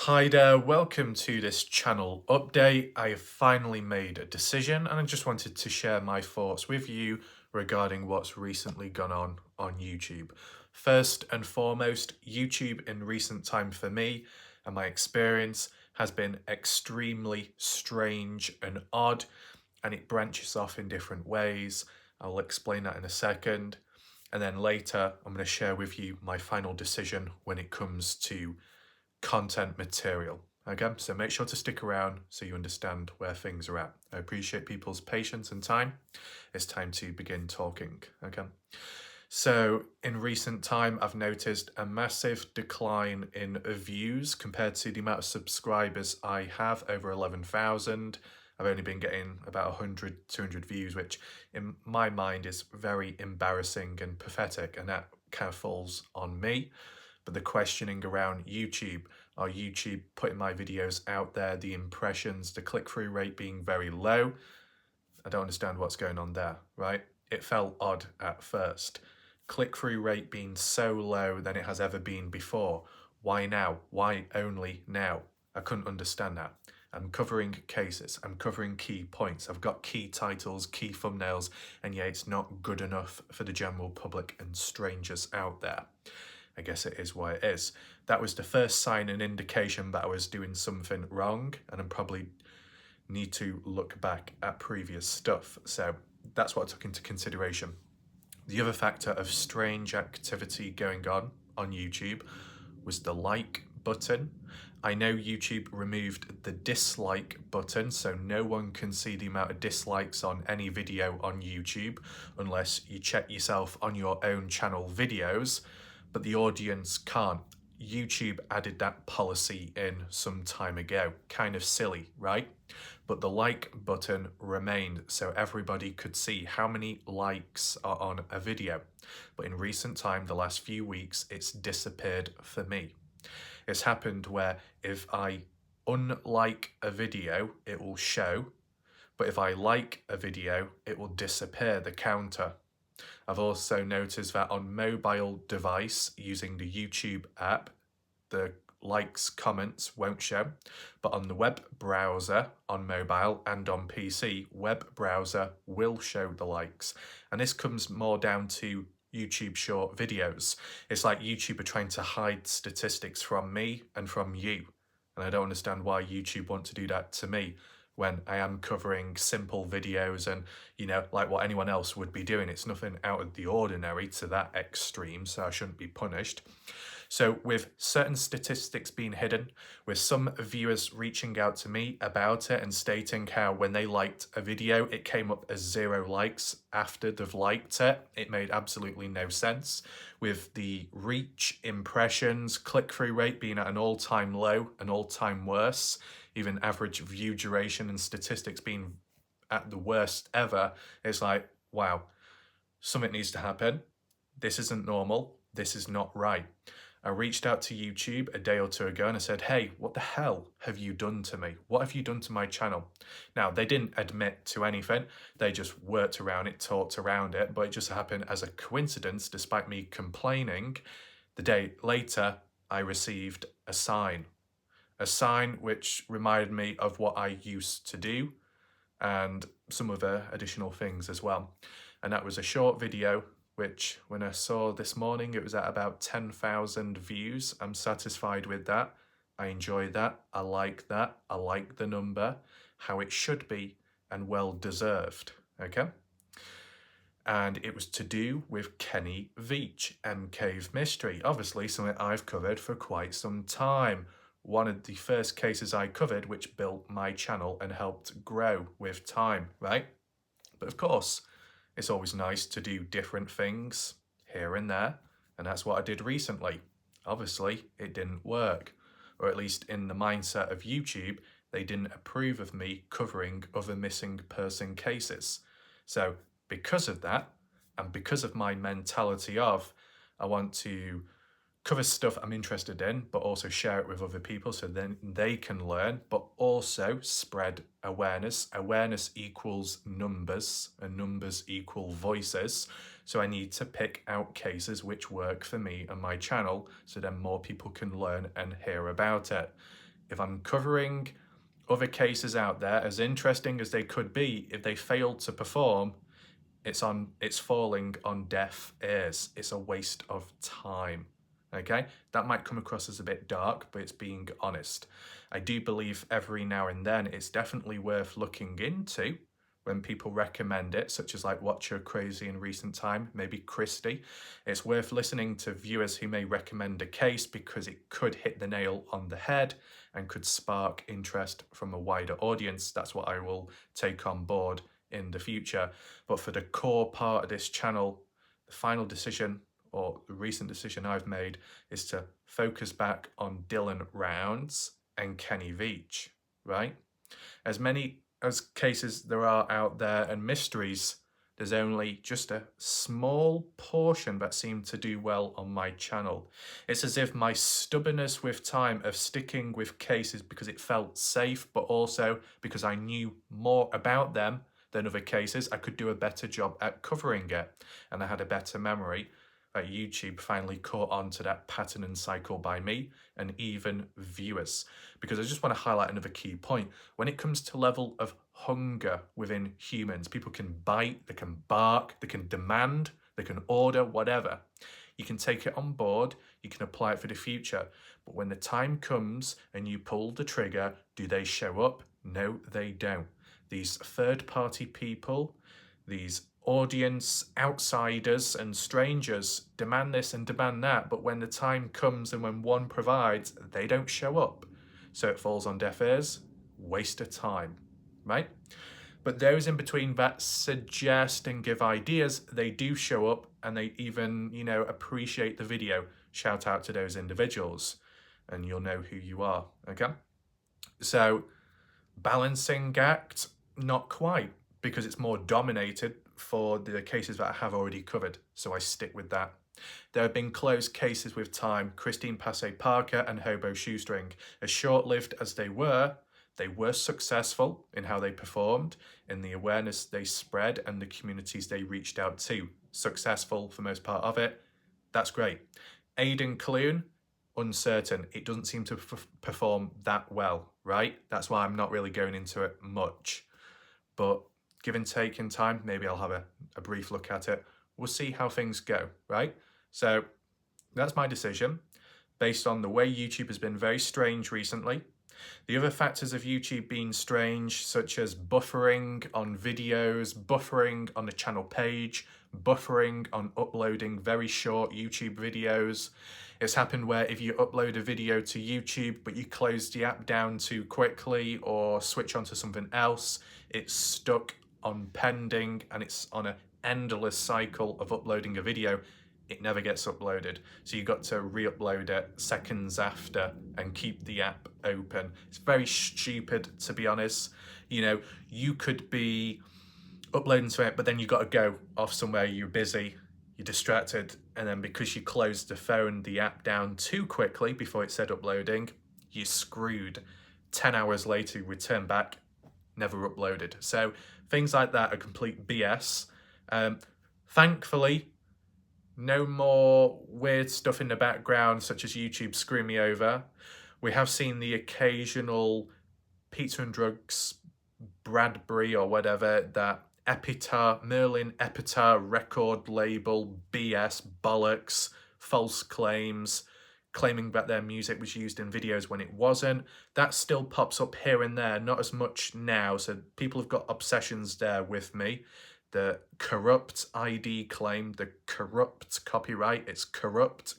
Hi there, welcome to this channel update. I have finally made a decision and I just wanted to share my thoughts with you regarding what's recently gone on YouTube. First and foremost, YouTube in recent time for me and my experience has been extremely strange and odd, and it branches off in different ways. I'll explain that in a second. And then later, I'm going to share with you my final decision when it comes to content material. Okay, so make sure to stick around so you understand where things are at. I appreciate people's patience and time. It's time to begin talking. Okay, so in recent time, I've noticed a massive decline in views compared to the amount of subscribers I have, over 11,000. I've only been getting about 100, 200 views, which in my mind is very embarrassing and pathetic, and that kind of falls on me. But the questioning around YouTube, are YouTube putting my videos out there, the impressions, the click-through rate being very low? I don't understand what's going on there, right? It felt odd at first. Click-through rate being so low than it has ever been before. Why now? Why only now? I couldn't understand that. I'm covering cases, I'm covering key points, I've got key titles, key thumbnails, and yet it's not good enough for the general public and strangers out there. I guess it is what it is. That was the first sign and indication that I was doing something wrong, and I probably need to look back at previous stuff. So that's what I took into consideration. The other factor of strange activity going on YouTube was the like button. I know YouTube removed the dislike button, so no one can see the amount of dislikes on any video on YouTube unless you check yourself on your own channel videos, but the audience can't. YouTube added that policy in some time ago. Kind of silly, right? But the like button remained, so everybody could see how many likes are on a video. But in recent time, the last few weeks, it's disappeared for me. It's happened where if I unlike a video, it will show, but if I like a video, it will disappear, the counter. I've also noticed that on mobile device using the YouTube app, the likes, comments won't show, but on the web browser on mobile and on PC, web browser will show the likes. And this comes more down to YouTube short videos. It's like YouTube are trying to hide statistics from me and from you. And I don't understand why YouTube want to do that to me when I am covering simple videos and, like what anyone else would be doing. It's nothing out of the ordinary to that extreme, so I shouldn't be punished. So with certain statistics being hidden, with some viewers reaching out to me about it and stating how when they liked a video, it came up as 0 likes after they've liked it. It made absolutely no sense. With the reach, impressions, click-through rate being at an all-time low, an all-time worst, even average view duration and statistics being at the worst ever, it's like, wow, something needs to happen. This isn't normal. This is not right. I reached out to YouTube a day or two ago and I said, hey, what the hell have you done to me? What have you done to my channel? Now, they didn't admit to anything. They just worked around it, talked around it, but it just happened as a coincidence, despite me complaining. The day later, I received a sign which reminded me of what I used to do and some other additional things as well. And that was a short video which when I saw this morning, it was at about 10,000 views. I'm satisfied with that. I enjoy that. I like that. I like the number, how it should be and well deserved, okay? And it was to do with Kenny Veach and Cave Mystery. Obviously something I've covered for quite some time. One of the first cases I covered which built my channel and helped grow with time, right? But of course, it's always nice to do different things here and there, and that's what I did recently. Obviously, it didn't work, or at least in the mindset of YouTube, they didn't approve of me covering other missing person cases. So because of that, and because of my mentality of, I want to cover stuff I'm interested in, but also share it with other people so then they can learn, but also spread awareness. Awareness equals numbers, and numbers equal voices. So I need to pick out cases which work for me and my channel so then more people can learn and hear about it. If I'm covering other cases out there, as interesting as they could be, if they fail to perform, it's falling on deaf ears. It's a waste of time. Okay, that might come across as a bit dark, but it's being honest. I do believe every now and then it's definitely worth looking into when people recommend it, such as like Watch Your Crazy in recent time, maybe Christy. It's worth listening to viewers who may recommend a case because it could hit the nail on the head and could spark interest from a wider audience. That's what I will take on board in the future. But for the core part of this channel, the final decision, or the recent decision I've made, is to focus back on Dylan Rounds and Kenny Veach, right? As many as cases there are out there and mysteries, there's only just a small portion that seem to do well on my channel. It's as if my stubbornness with time of sticking with cases because it felt safe, but also because I knew more about them than other cases, I could do a better job at covering it, and I had a better memory, that YouTube finally caught on to that pattern and cycle by me and even viewers. Because I just want to highlight another key point. When it comes to level of hunger within humans, people can bite, they can bark, they can demand, they can order, whatever. You can take it on board, you can apply it for the future. But when the time comes and you pull the trigger, do they show up? No, they don't. These third-party people, these audience outsiders and strangers demand this and demand that, but when the time comes and when one provides, they don't show up. So it falls on deaf ears, waste of time, right? But those in between that suggest and give ideas, they do show up and they even, appreciate the video. Shout out to those individuals and you'll know who you are, okay? So balancing act, not quite, because it's more dominated for the cases that I have already covered, so I stick with that. There have been close cases with time, Christine Passay Parker and Hobo Shoestring. As short-lived as they were successful in how they performed, in the awareness they spread and the communities they reached out to. Successful for most part of it, that's great. Aidan Clune, uncertain. It doesn't seem to perform that well, right? That's why I'm not really going into it much. But give and take in time, maybe I'll have a brief look at it. We'll see how things go, right? So that's my decision based on the way YouTube has been very strange recently. The other factors of YouTube being strange, such as buffering on videos, buffering on the channel page, buffering on uploading very short YouTube videos. It's happened where if you upload a video to YouTube but you close the app down too quickly or switch onto something else, it's stuck on pending and it's on an endless cycle of uploading a video. It never gets uploaded. So you've got to re-upload it seconds after and keep the app open. It's very stupid, to be honest. You could be uploading to it, but then you got to go off somewhere, you're busy, you're distracted, and then because you closed the app down too quickly before it said uploading, you're screwed. 10 hours later, you return back, never uploaded. So things like that are complete BS. Thankfully, no more weird stuff in the background, such as YouTube screwing me over. We have seen the occasional Pizza and Drugs, Bradbury or whatever, that Merlin Epitar record label BS, bollocks, false claims, claiming that their music was used in videos when it wasn't. That still pops up here and there, not as much now, so people have got obsessions there with me. The corrupt ID claim, the corrupt copyright, it's corrupt,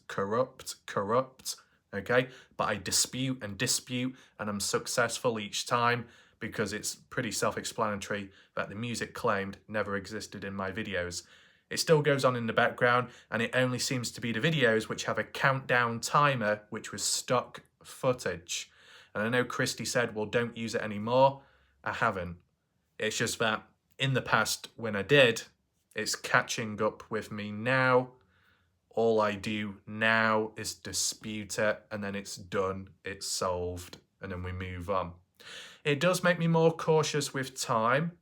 okay? But I dispute, and I'm successful each time because it's pretty self-explanatory that the music claimed never existed in my videos. It still goes on in the background, and it only seems to be the videos which have a countdown timer, which was stock footage. And I know Christy said, well, don't use it anymore. I haven't. It's just that in the past, when I did, it's catching up with me now. All I do now is dispute it, and then it's done, it's solved, and then we move on. It does make me more cautious with time.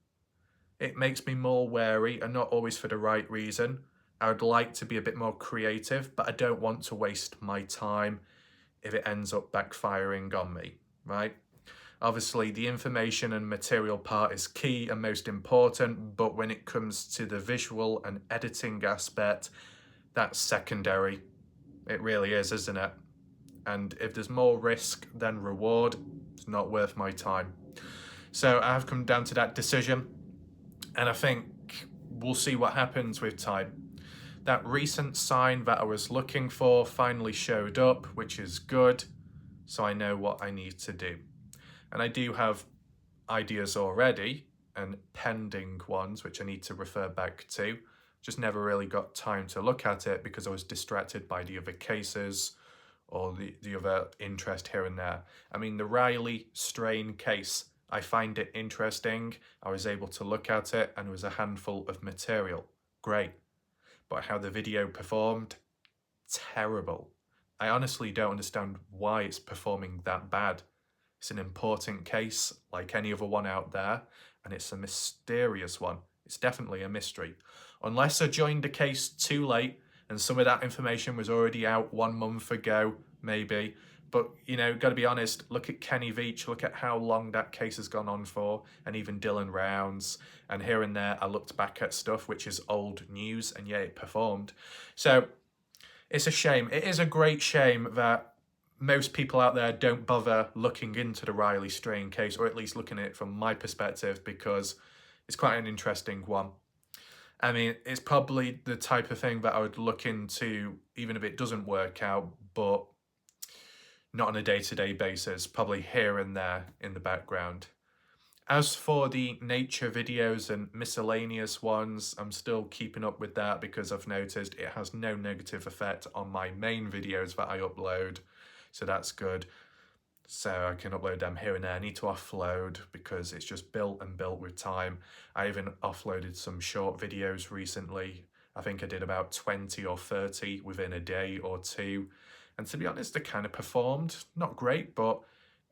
It makes me more wary, and not always for the right reason. I would like to be a bit more creative, but I don't want to waste my time if it ends up backfiring on me, right? Obviously, the information and material part is key and most important, but when it comes to the visual and editing aspect, that's secondary. It really is, isn't it? And if there's more risk than reward, it's not worth my time. So I've come down to that decision, and I think we'll see what happens with time. That recent sign that I was looking for finally showed up, which is good, so I know what I need to do. And I do have ideas already and pending ones which I need to refer back to. Just never really got time to look at it because I was distracted by the other cases or the other interest here and there. I mean, the Riley strain case, I find it interesting. I was able to look at it and it was a handful of material. Great. But how the video performed, terrible. I honestly don't understand why it's performing that bad. It's an important case, like any other one out there, and it's a mysterious one. It's definitely a mystery. Unless I joined the case too late and some of that information was already out 1 month ago, maybe. But, you know, got to be honest, look at Kenny Veach, look at how long that case has gone on for, and even Dylan Rounds. And here and there, I looked back at stuff which is old news, and yeah, it performed. So it's a shame. It is a great shame that most people out there don't bother looking into the Riley strain case, or at least looking at it from my perspective, because it's quite an interesting one. I mean, it's probably the type of thing that I would look into even if it doesn't work out, but not on a day-to-day basis, probably here and there in the background. As for the nature videos and miscellaneous ones, I'm still keeping up with that because I've noticed it has no negative effect on my main videos that I upload. So that's good. So I can upload them here and there. I need to offload because it's just built and built with time. I even offloaded some short videos recently. I think I did about 20 or 30 within a day or two. And to be honest, they kind of performed. Not great, but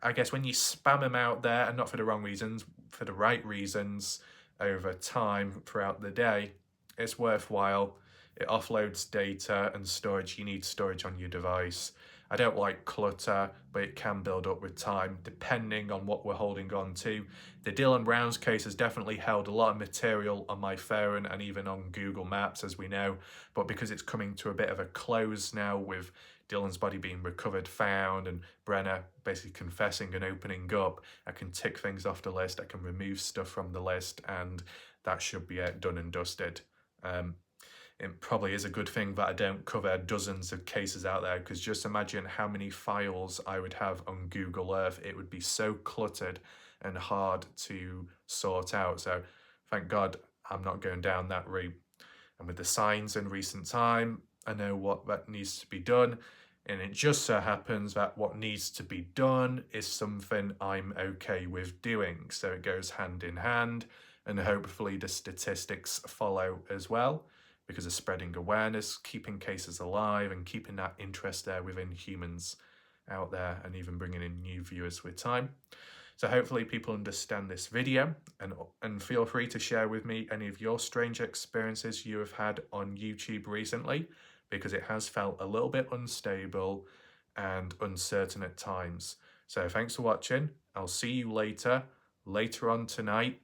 I guess when you spam them out there, and not for the wrong reasons, for the right reasons, over time throughout the day, it's worthwhile. It offloads data and storage. You need storage on your device. I don't like clutter, but it can build up with time depending on what we're holding on to. The Dylan Rounds case has definitely held a lot of material on my phone and even on Google Maps, as we know, but because it's coming to a bit of a close now with Dylan's body being recovered, found, and Brenner basically confessing and opening up, I can tick things off the list, I can remove stuff from the list, and that should be it, done and dusted. It probably is a good thing that I don't cover dozens of cases out there, because just imagine how many files I would have on Google Earth. It would be so cluttered and hard to sort out. So thank God I'm not going down that route. And with the signs in recent time, I know what that needs to be done. And it just so happens that what needs to be done is something I'm okay with doing. So it goes hand in hand, and hopefully the statistics follow as well, because of spreading awareness, keeping cases alive, and keeping that interest there within humans out there, and even bringing in new viewers with time. So hopefully people understand this video, and feel free to share with me any of your strange experiences you have had on YouTube recently, because it has felt a little bit unstable and uncertain at times. So thanks for watching. I'll see you later on tonight,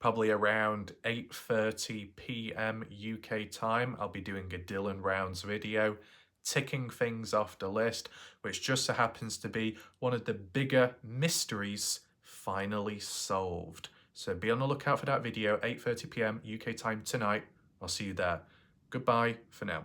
probably around 8:30 p.m. UK time. I'll be doing a Dylan Rounds video, ticking things off the list, which just so happens to be one of the bigger mysteries finally solved. So be on the lookout for that video, 8:30 p.m. UK time tonight. I'll see you there. Goodbye for now.